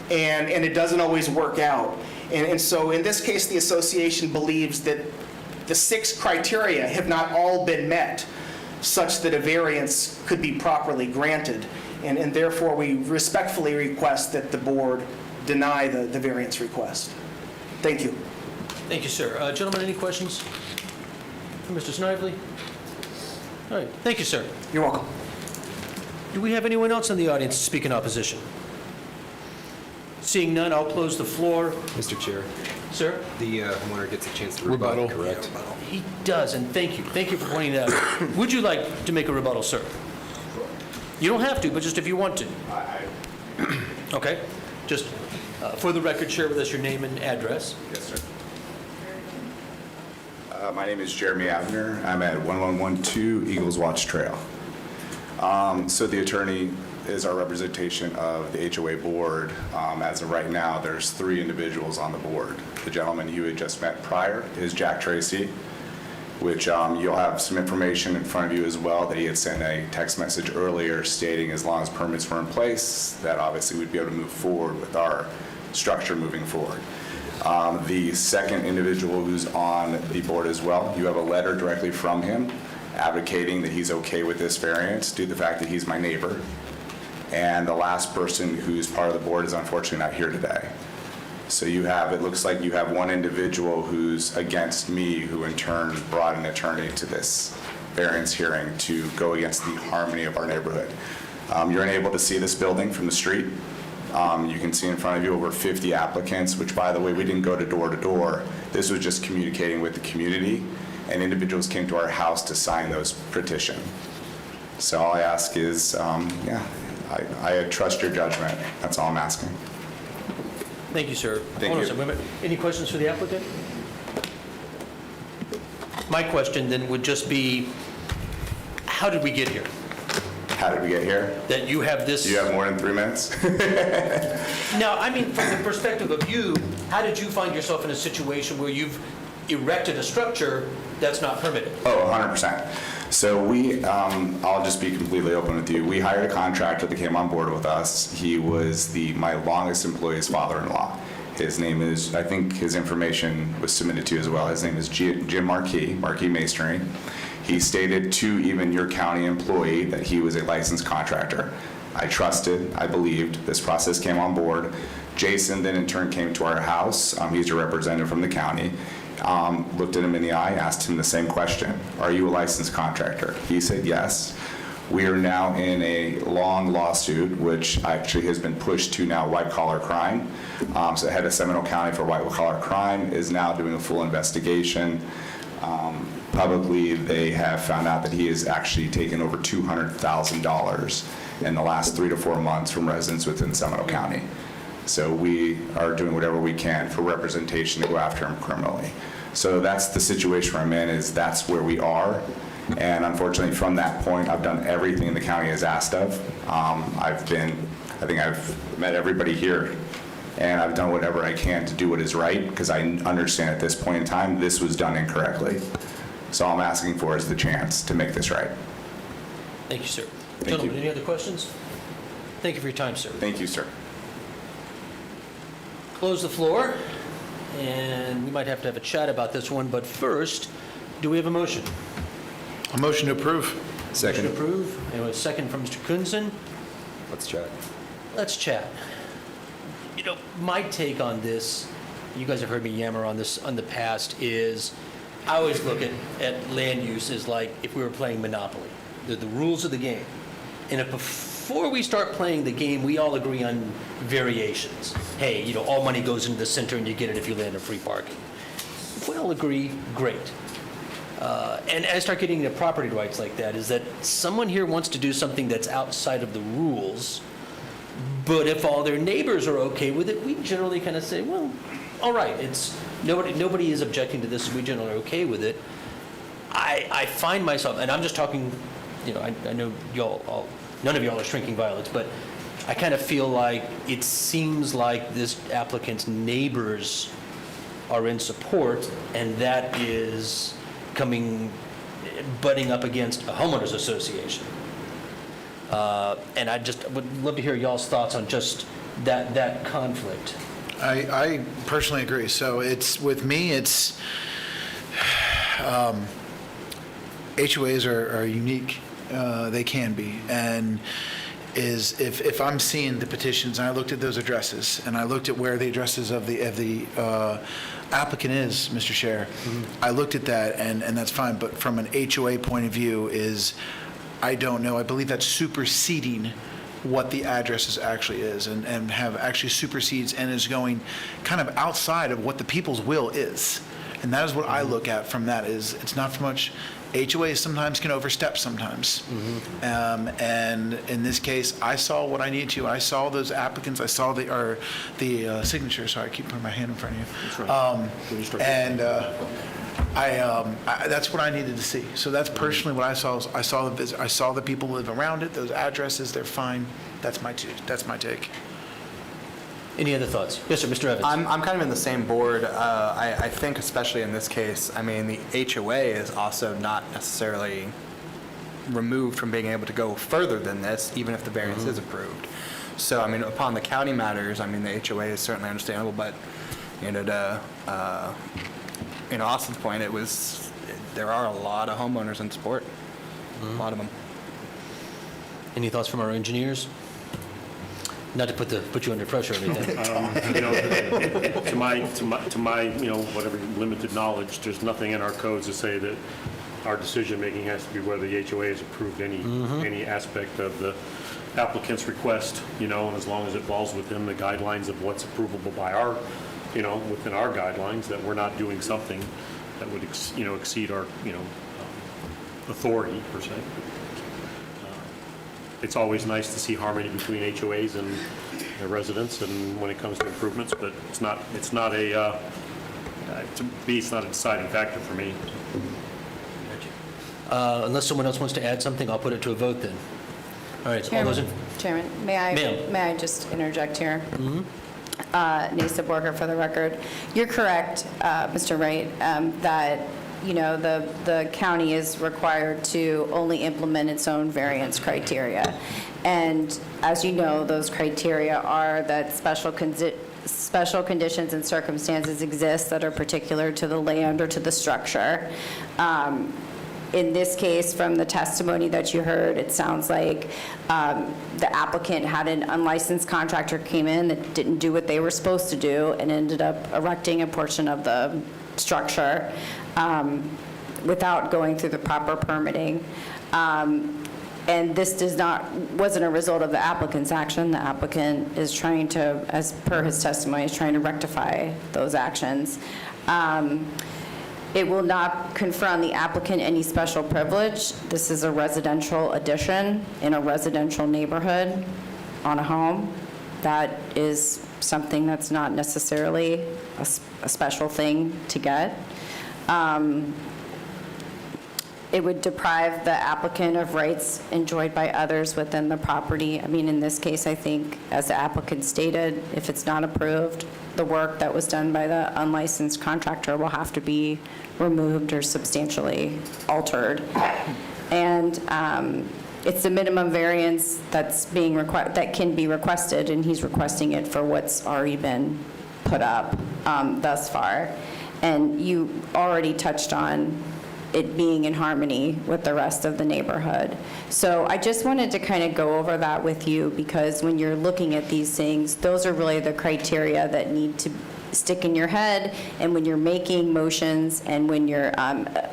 and it doesn't always work out. And so in this case, the association believes that the 6 criteria have not all been met, such that a variance could be properly granted. And therefore, we respectfully request that the board deny the variance request. Thank you. Thank you, sir. Gentlemen, any questions for Mr. Snively? All right, thank you, sir. You're welcome. Do we have anyone else in the audience to speak in opposition? Seeing none, I'll close the floor. Mr. Chair, Sir? the homeowner gets a chance to rebuttal, correct? He does, and thank you. Thank you for pointing that out. Would you like to make a rebuttal, sir? You don't have to, but just if you want to. Okay. Just for the record, share with us your name and address. Yes, sir. My name is Jeremy Abner. I'm at 1112 Eagles Watch Trail. So the attorney is our representation of the HOA board. As of right now, there's 3 individuals on the board. The gentleman you had just met prior is Jack Tracy, which you'll have some information in front of you as well, that he had sent a text message earlier stating as long as permits were in place, that obviously we'd be able to move forward with our structure moving forward. The second individual who's on the board as well, you have a letter directly from him advocating that he's okay with this variance due to the fact that he's my neighbor. And the last person who's part of the board is unfortunately not here today. So you have, it looks like you have one individual who's against me, who in turn brought an attorney to this variance hearing to go against the harmony of our neighborhood. You're unable to see this building from the street. You can see in front of you over 50 applicants, which, by the way, we didn't go to door. This was just communicating with the community, and individuals came to our house to sign those petition. So all I ask is, I trust your judgment. That's all I'm asking. Thank you, sir. Thank Hold on you. a second. Wait a minute. Any questions for the applicant? My question then would just be, how did we get here? How did we get here? That you have this... Do you have more than 3 minutes? No, I mean, from the perspective of you, how did you find yourself in a situation where you've erected a structure that's not permitted? Oh, 100%. So I'll just be completely open with you. We hired a contractor that came on board with us. He was my longest employee's father-in-law. His name is, I think his information was submitted to you as well. His name is Jim Marquis Masonry. He stated to even your county employee that he was a licensed contractor. I trusted, I believed. This process came on board. Jason then in turn came to our house. He's a representative from the county. Looked at him in the eye, asked him the same question. Are you a licensed contractor? He said yes. We are now in a long lawsuit, which actually has been pushed to now white collar crime. So the head of Seminole County for white collar crime is now doing a full investigation. Publicly, they have found out that he has actually taken over $200,000 in the last 3 to 4 months from residents within Seminole County. So we are doing whatever we can for representation to go after him criminally. So that's the situation I'm in, is that's where we are. And unfortunately, from that point, I've done everything the county has asked of. I think I've met everybody here, and I've done whatever I can to do what is right, because I understand at this point in time, this was done incorrectly. So all I'm asking for is the chance to make this right. Thank you, sir. Thank Gentlemen, you. any other questions? Thank you for your time, sir. Thank you, sir. Close the floor, and we might have to have a chat about this one, but first, do we have a motion? A motion to approve. Motion to approve, and a second from Mr. Kunzen. Let's chat. Let's chat. You know, my take on this, you guys have heard me yammer on this in the past, is I always look at land use as like if we were playing Monopoly. They're the rules of the game. And if before we start playing the game, we all agree on variations. Hey, you know, all money goes into the center and you get it if you land in free parking. If we all agree, great. And as I start getting into property rights like that, is that someone here wants to do something that's outside of the rules, but if all their neighbors are okay with it, we generally kind of say, well, all right, it's nobody is objecting to this, and we generally are okay with it. I find myself, and I'm just talking, you know, I know y'all, none of y'all are shrinking violets, but I kind of feel like it seems like this applicant's neighbors are in support, and that is butting up against a homeowners association. And I just would love to hear y'all's thoughts on just that conflict. I personally agree. So with me, HOAs are unique. They can be. And is if I'm seeing the petitions, and I looked at those addresses, and I looked at where the addresses of the applicant is, Mr. Chair, I looked at that, and that's fine, but from an HOA point of view is, I don't know, I believe that's superseding what the address actually is, and have actually supersedes and is going kind of outside of what the people's will is. And that is what I look at from that, is it's not so much, HOAs sometimes can overstep sometimes. And in this case, I saw what I needed to. I saw those applicants, I saw the signature, sorry, I keep putting my hand in front of you. And that's what I needed to see. So that's personally what I saw. I saw the people live around it, those addresses, they're fine. That's my take. Any other thoughts? Yes, sir, Mr. Evans. I'm kind of in the same board. I think especially in this case, I mean, the HOA is also not necessarily removed from being able to go further than this, even if the variance is approved. So, I mean, upon the county matters, I mean, the HOA is certainly understandable, but, you know, in Austin's point, there are a lot of homeowners in support, a lot of them. Any thoughts from our engineers? Not to put you under pressure or anything. You know, to my, you know, whatever limited knowledge, there's nothing in our codes to say that our decision-making has to be whether the HOA has approved any aspect of the applicant's request, you know, and as long as it falls within the guidelines of what's approvable by our, you know, within our guidelines, that we're not doing something that would, exceed our, authority, per se. It's always nice to see harmony between HOAs and their residents, and when it comes to improvements, but it's not a deciding factor for me. Unless someone else wants to add something, I'll put it to a vote then. All right, all those in... Chairman, may Ma'am. I just interject here? Nisa Borger for the record. You're correct, Mr. Wright, that, you know, the county is required to only implement its own variance criteria. And as you know, those criteria are that special conditions and circumstances exist that are particular to the land or to the structure. In this case, from the testimony that you heard, it sounds like the applicant had an unlicensed contractor came in that didn't do what they were supposed to do and ended up erecting a portion of the structure without going through the proper permitting. And this wasn't a result of the applicant's action. The applicant is trying to, as per his testimony, is trying to rectify those actions. It will not confer on the applicant any special privilege. This is a residential addition in a residential neighborhood on a home. That is something that's not necessarily a special thing to get. It would deprive the applicant of rights enjoyed by others within the property. I mean, in this case, I think, as the applicant stated, if it's not approved, the work that was done by the unlicensed contractor will have to be removed or substantially altered. And it's the minimum variance that's being that can be requested, and he's requesting it for what's already been put up thus far. And you already touched on it being in harmony with the rest of the neighborhood. So I just wanted to kind of go over that with you, because when you're looking at these things, those are really the criteria that need to stick in your head. And when you're making motions and when you're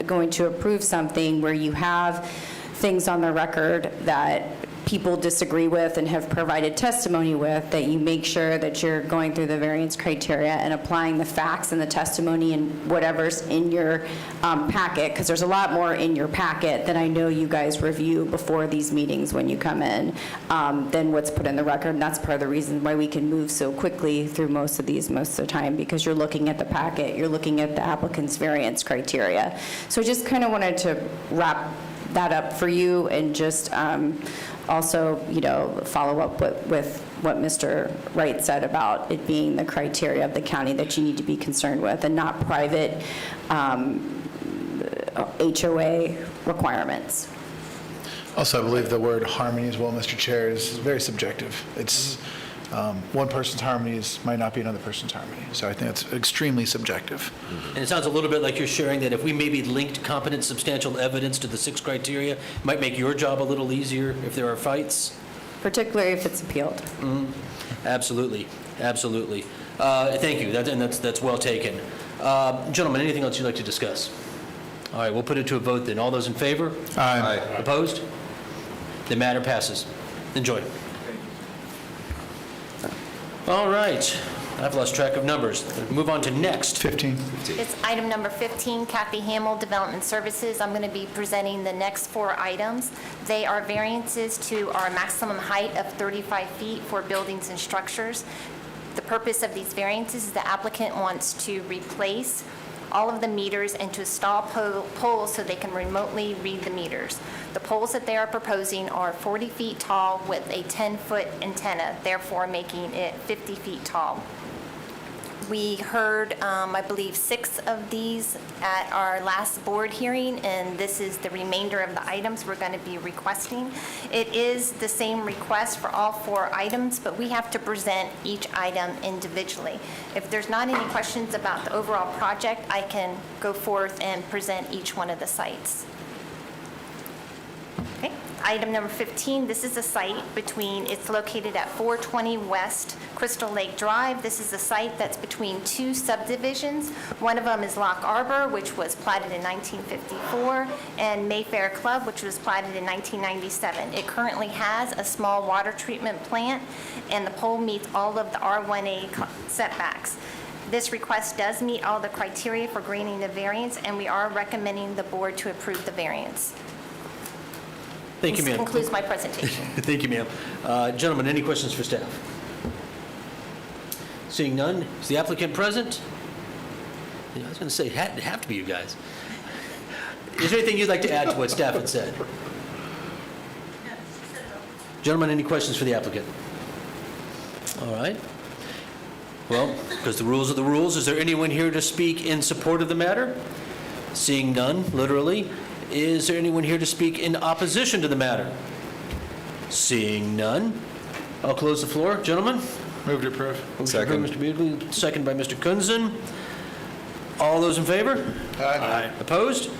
going to approve something where you have things on the record that people disagree with and have provided testimony with, that you make sure that you're going through the variance criteria and applying the facts and the testimony and whatever's in your packet, because there's a lot more in your packet that I know you guys review before these meetings when you come in than what's put in the record. And that's part of the reason why we can move so quickly through most of these most of the time, because you're looking at the packet, you're looking at the applicant's variance criteria. So I just kind of wanted to wrap that up for you, and just also, you know, follow up with what Mr. Wright said about it being the criteria of the county that you need to be concerned with, and not private HOA requirements. Also, I believe the word harmony as well, Mr. Chair, is very subjective. It's one person's harmony might not be another person's harmony. So I think it's extremely subjective. And it sounds a little bit like you're sharing that if we maybe linked competent substantial evidence to the 6 criteria, it might make your job a little easier if there are fights. particularly if it's appealed. Absolutely, absolutely. Thank you, that's well taken. Gentlemen, anything else you'd like to discuss? All right, we'll put it to a vote then. All those in favor? Aye. Opposed? The matter passes. Enjoy. All right, I've lost track of numbers. Move on to next. 15. It's item number 15, Kathy Hamill, Development Services. I'm going to be presenting the next 4 items. They are variances to our maximum height of 35 feet for buildings and structures. The purpose of these variances is the applicant wants to replace all of the meters and to install poles so they can remotely read the meters. The poles that they are proposing are 40 feet tall with a 10-foot antenna, therefore making it 50 feet tall. We heard, I believe, 6 of these at our last board hearing, and this is the remainder of the items we're going to be requesting. It is the same request for all 4 items, but we have to present each item individually. If there's not any questions about the overall project, I can go forth and present each one of the sites. Okay. Item number 15, this is a site it's located at 420 West Crystal Lake Drive. This is a site that's between 2 subdivisions. One of them is Lock Arbor, which was platted in 1954, and Mayfair Club, which was platted in 1997. It currently has a small water treatment plant, and the pole meets all of the R1A setbacks. This request does meet all the criteria for granting the variance, and we are recommending the board to approve the variance. Thank you, This ma'am. concludes my presentation. Thank you, ma'am. Gentlemen, any questions for staff? Seeing none, is the applicant present? Yeah, I was going to say, it'd have to be you guys. Is there anything you'd like to add to what staff had said? Gentlemen, any questions for the applicant? All right. Well, because the rules are the rules, is there anyone here to speak in support of the matter? Seeing none, literally. Is there anyone here to speak in opposition to the matter? Seeing none, I'll close the floor. Gentlemen? Move to approve. Second. Mr. Beagley, second by Mr. Kunzen. All those in favor? Aye. Opposed?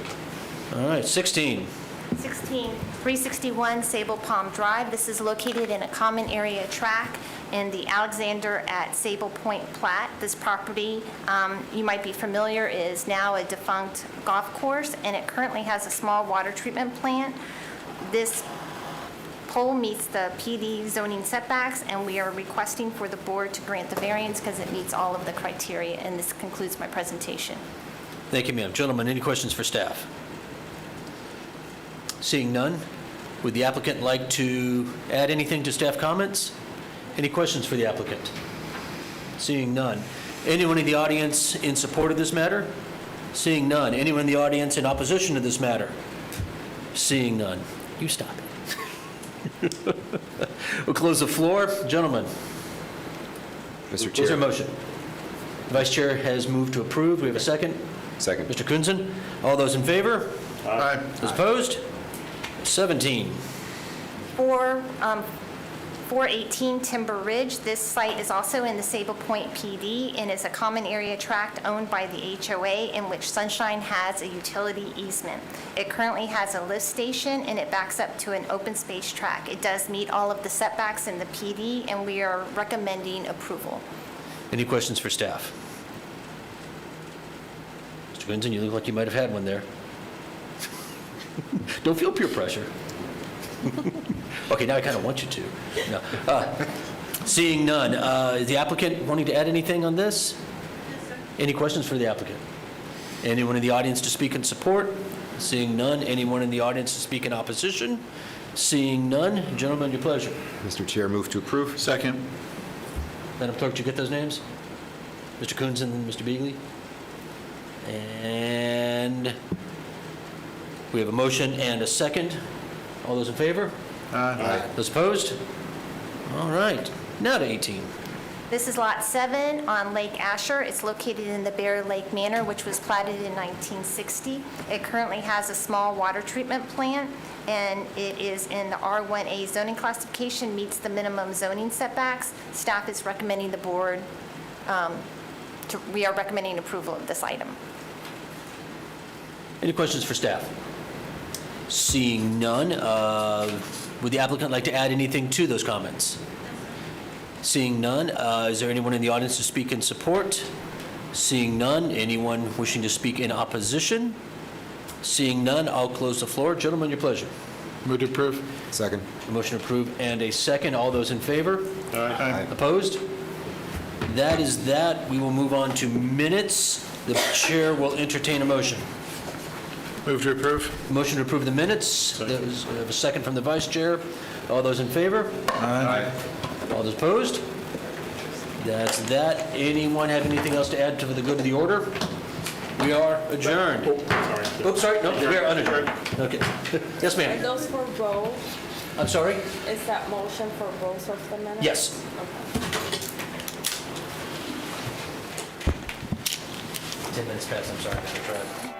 All right, 16. 16, 361 Sable Palm Drive. This is located in a common area tract in the Alexander at Sable Point plat. This property, you might be familiar, is now a defunct golf course, and it currently has a small water treatment plant. This pole meets the PD zoning setbacks, and we are requesting for the board to grant the variance because it meets all of the criteria, and this concludes my presentation. Thank you, ma'am. Gentlemen, any questions for staff? Seeing none, would the applicant like to add anything to staff comments? Any questions for the applicant? Seeing none. Anyone in the audience in support of this matter? Seeing none. Anyone in the audience in opposition to this matter? Seeing none. You stop it. We'll close the floor. Gentlemen, Mr. is there a Chair. motion? The Vice Chair has moved to approve. We have a second. Second. Mr. Kunzen, all those in favor? Aye. Those opposed? 17. 418 Timber Ridge. This site is also in the Sable Point PD and is a common area tract owned by the HOA in which Sunshine has a utility easement. It currently has a lift station and it backs up to an open space tract. It does meet all of the setbacks in the PD, and we are recommending approval. Any questions for staff? Mr. Kunzen, you look like you might have had one there. Don't feel peer pressure. Okay, now I kind of want you to. No. Seeing none, is the applicant wanting to add anything on this? Any questions for the applicant? Anyone in the audience to speak in support? Seeing none, anyone in the audience to speak in opposition? Seeing none, gentlemen, your pleasure. Mr. Chair, move to approve. Second. Madam Clerk, did you get those names? Mr. Kunzen and Mr. Beagley? And we have a motion and a second. All those in favor? Aye. Those opposed? All right, now to 18. This is Lot 7 on Lake Asher. It's located in the Bear Lake Manor, which was platted in 1960. It currently has a small water treatment plant, and it is in the R1A zoning classification, meets the minimum zoning setbacks. Staff is recommending the board, we are recommending approval of this item. Any questions for staff? Seeing none, Would the applicant like to add anything to those comments? Seeing none, is there anyone in the audience to speak in support? Seeing none, anyone wishing to speak in opposition? Seeing none, I'll close the floor. Gentlemen, your pleasure. Move to approve. Second. A motion approved and a second. All those in favor? Aye. Opposed? That is that. We will move on to minutes. The chair will entertain a motion. Move to approve. Motion to approve the minutes. There was a second from the vice chair. All those in favor? Aye. All those opposed? That's that. Anyone have anything else to add to the good of the order? We are adjourned. Oops, sorry, no, we are unadjourned. Okay. Yes, Are ma'am. those for both? I'm sorry? Is that motion for both of the minutes? Yes. Okay. 10 minutes past, I'm sorry, I'm gonna try.